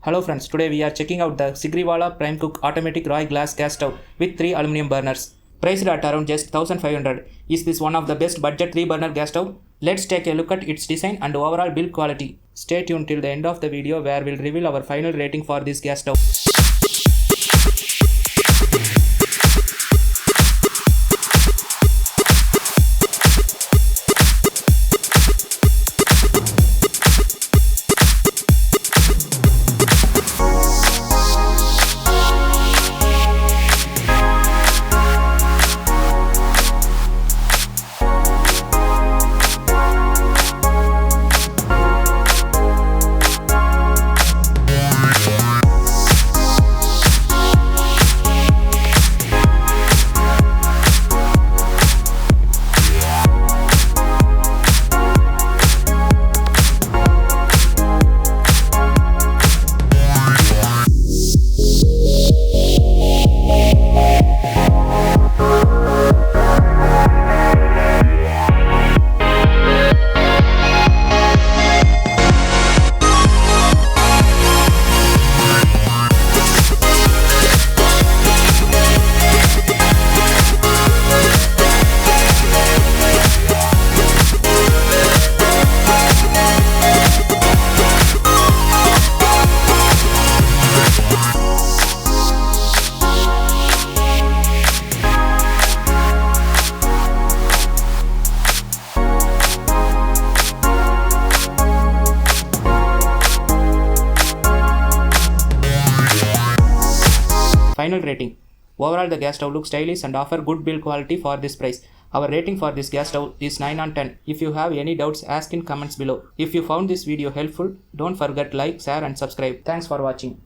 Hello friends, today we are checking out the Sigri-wala Primecook automatic raw glass gas stove with 3 aluminium burners. Priced at around just 1500. Is this one of the best budget 3-burner gas stove? Let's take a look at its design and overall build quality. Stay tuned till the end of the video where we'll reveal our final rating for this gas stove. Final rating. Overall, the gas stove looks stylish and offer good build quality for this price. Our rating for this gas stove is 9 on 10. If you have any doubts, ask in comments below. If you found this video helpful, don't forget to like, share and subscribe. Thanks for watching.